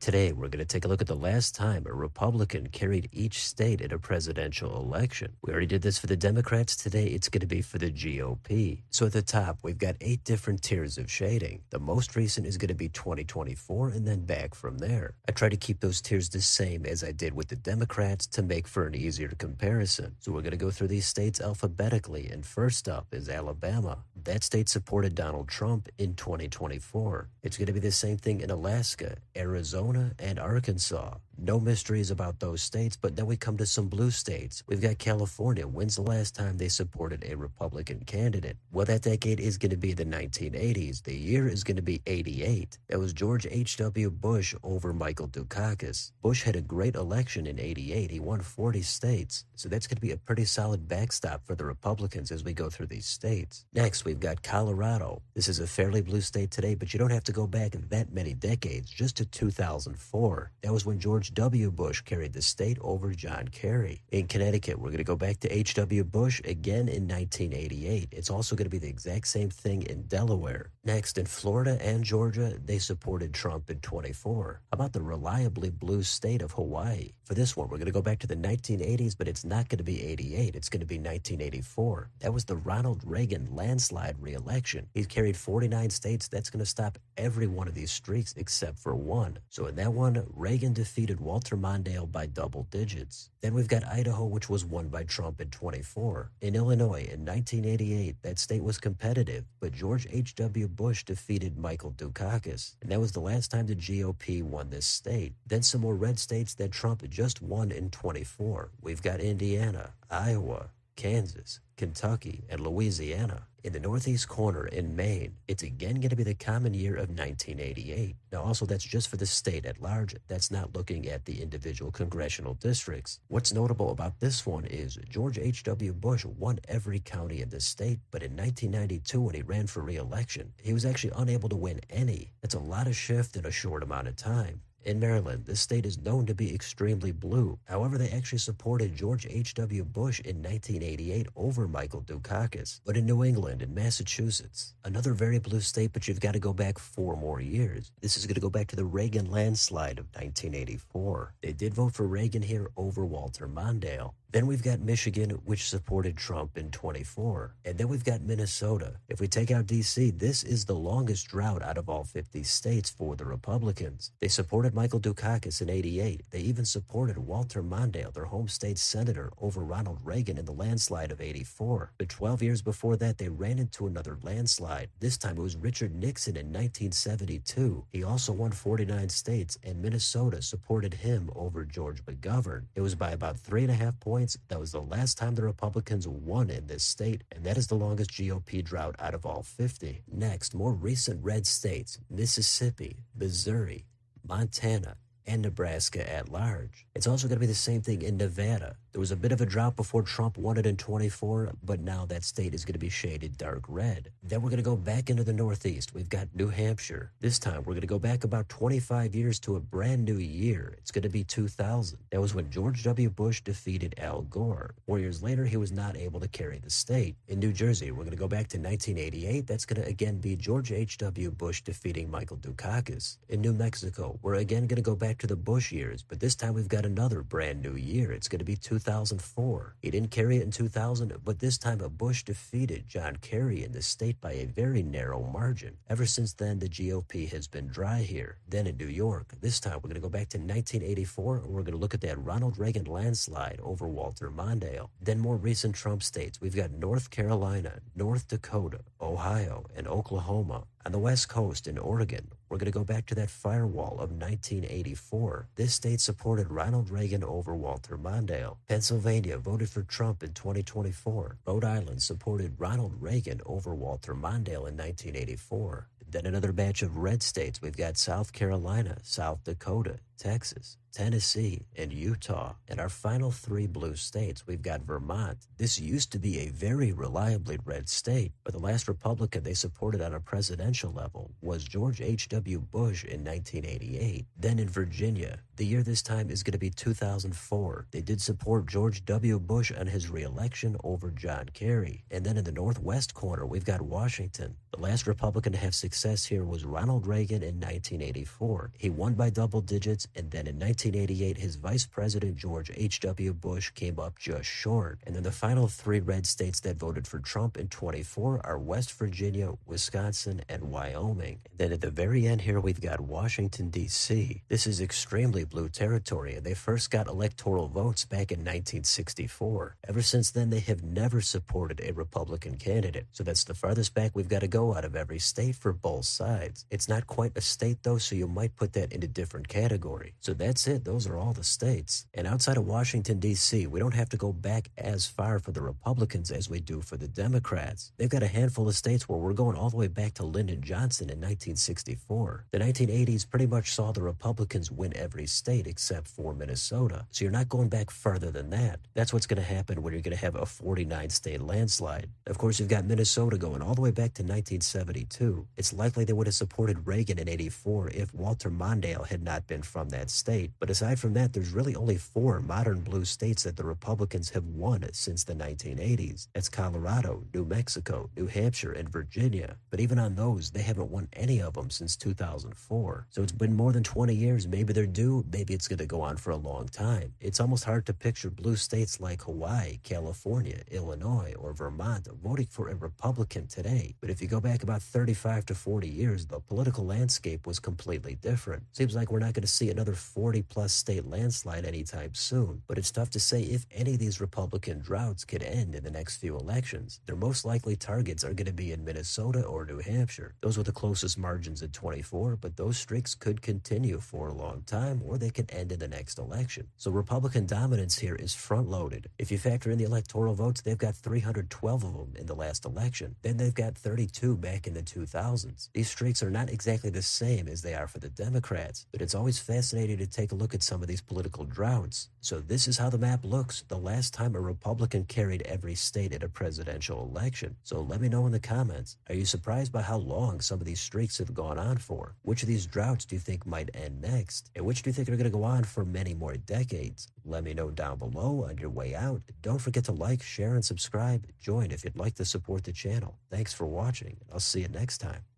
Today, we're going to take a look at the last time a Republican carried each state in a presidential election. We already did this for the Democrats. Today, it's going to be for the GOP. So at the top, we've got 8 different tiers of shading. The most recent is going to be 2024 and then back from there. I try to keep those tiers the same as I did with the Democrats to make for an easier comparison. So we're going to go through these states alphabetically, and first up is Alabama. That state supported Donald Trump in 2024. It's going to be the same thing in Alaska, Arizona, and Arkansas. No mysteries about those states, but then we come to some blue states. We've got California. When's the last time they supported a Republican candidate? Well, that decade is going to be the 1980s. The year is going to be 88. That was George H.W. Bush over Michael Dukakis. Bush had a great election in 88. He won 40 states. So that's going to be a pretty solid backstop for the Republicans as we go through these states. Next, we've got Colorado. This is a fairly blue state today, but you don't have to go back that many decades, just to 2004. That was when George W. Bush carried the state over John Kerry. In Connecticut, we're going to go back to H.W. Bush again in 1988. It's also going to be the exact same thing in Delaware. Next, in Florida and Georgia, they supported Trump in 24. How about the reliably blue state of Hawaii? For this one, we're going to go back to the 1980s, but it's not going to be 88. It's going to be 1984. That was the Ronald Reagan landslide re-election. He's carried 49 states. That's going to stop every one of these streaks except for one. So in that one, Reagan defeated Walter Mondale by double digits. Then we've got Idaho, which was won by Trump in 24. In Illinois, in 1988, that state was competitive, but George H.W. Bush defeated Michael Dukakis. And that was the last time the GOP won this state. Then some more red states that Trump just won in 24. We've got Indiana, Iowa, Kansas, Kentucky, and Louisiana. In the northeast corner in Maine, it's again going to be the common year of 1988. Now also that's just for the state at large. That's not looking at the individual congressional districts. What's notable about this one is George H.W. Bush won every county in the state, but in 1992 when he ran for re-election, he was actually unable to win any. That's a lot of shift in a short amount of time. In Maryland, this state is known to be extremely blue. However, they actually supported George H.W. Bush in 1988 over Michael Dukakis. But in New England and Massachusetts, another very blue state, but you've got to go back 4 more years. This is going to go back to the Reagan landslide of 1984. They did vote for Reagan here over Walter Mondale. Then we've got Michigan, which supported Trump in 24. And then we've got Minnesota. If we take out D.C., this is the longest drought out of all 50 states for the Republicans. They supported Michael Dukakis in 88. They even supported Walter Mondale, their home state senator, over Ronald Reagan in the landslide of 84. But 12 years before that, they ran into another landslide. This time it was Richard Nixon in 1972. He also won 49 states, and Minnesota supported him over George McGovern. It was by about 3.5 points. That was the last time the Republicans won in this state, and that is the longest GOP drought out of all 50. Next, more recent red states: Mississippi, Missouri, Montana, and Nebraska at large. It's also going to be the same thing in Nevada. There was a bit of a drought before Trump won it in 24, but now that state is going to be shaded dark red. Then we're going to go back into the Northeast. We've got New Hampshire. This time, we're going to go back about 25 years to a brand new year. It's going to be 2000. That was when George W. Bush defeated Al Gore. 4 years later, he was not able to carry the state. In New Jersey, we're going to go back to 1988. That's going to again be George H.W. Bush defeating Michael Dukakis. In New Mexico, we're again going to go back to the Bush years, but this time we've got another brand new year. It's going to be 2004. He didn't carry it in 2000, but this time Bush defeated John Kerry in the state by a very narrow margin. Ever since then, the GOP has been dry here. Then in New York, this time we're going to go back to 1984, and we're going to look at that Ronald Reagan landslide over Walter Mondale. Then more recent Trump states, we've got North Carolina, North Dakota, Ohio, and Oklahoma. On the West Coast in Oregon, we're going to go back to that firewall of 1984. This state supported Ronald Reagan over Walter Mondale. Pennsylvania voted for Trump in 2024. Rhode Island supported Ronald Reagan over Walter Mondale in 1984. Then another batch of red states. We've got South Carolina, South Dakota, Texas, Tennessee, and Utah. And our final 3 blue states, we've got Vermont. This used to be a very reliably red state, but the last Republican they supported on a presidential level was George H.W. Bush in 1988. Then in Virginia, the year this time is going to be 2004. They did support George W. Bush on his re-election over John Kerry. And then in the northwest corner, we've got Washington. The last Republican to have success here was Ronald Reagan in 1984. He won by double digits, and then in 1988, his vice president, George H.W. Bush, came up just short. And then the final three red states that voted for Trump in 24 are West Virginia, Wisconsin, and Wyoming. And then at the very end here, we've got Washington, D.C. This is extremely blue territory, and they first got electoral votes back in 1964. Ever since then, they have never supported a Republican candidate. So that's the farthest back we've got to go out of every state for both sides. It's not quite a state though, so you might put that in a different category. So that's it. Those are all the states. And outside of Washington, D.C., we don't have to go back as far for the Republicans as we do for the Democrats. They've got a handful of states where we're going all the way back to Lyndon Johnson in 1964. The 1980s pretty much saw the Republicans win every state except for Minnesota. So you're not going back further than that. That's what's going to happen when you're going to have a 49-state landslide. Of course, you've got Minnesota going all the way back to 1972. It's likely they would have supported Reagan in 84 if Walter Mondale had not been from that state. But aside from that, there's really only 4 modern blue states that the Republicans have won since the 1980s. That's Colorado, New Mexico, New Hampshire, and Virginia. But even on those, they haven't won any of them since 2004. So it's been more than 20 years. Maybe they're due. Maybe it's going to go on for a long time. It's almost hard to picture blue states like Hawaii, California, Illinois, or Vermont voting for a Republican today. But if you go back about 35 to 40 years, the political landscape was completely different. Seems like we're not going to see another 40-plus state landslide anytime soon. But it's tough to say if any of these Republican droughts could end in the next few elections. Their most likely targets are going to be in Minnesota or New Hampshire. Those were the closest margins in 24, but those streaks could continue for a long time, or they could end in the next election. So Republican dominance here is front-loaded. If you factor in the electoral votes, they've got 312 of them in the last election. Then they've got 32 back in the 2000s. These streaks are not exactly the same as they are for the Democrats, but it's always fascinating to take a look at some of these political droughts. So this is how the map looks the last time a Republican carried every state at a presidential election. So let me know in the comments. Are you surprised by how long some of these streaks have gone on for? Which of these droughts do you think might end next? And which do you think are going to go on for many more decades? Let me know down below on your way out. Don't forget to like, share, and subscribe. Join if you'd like to support the channel. Thanks for watching. I'll see you next time.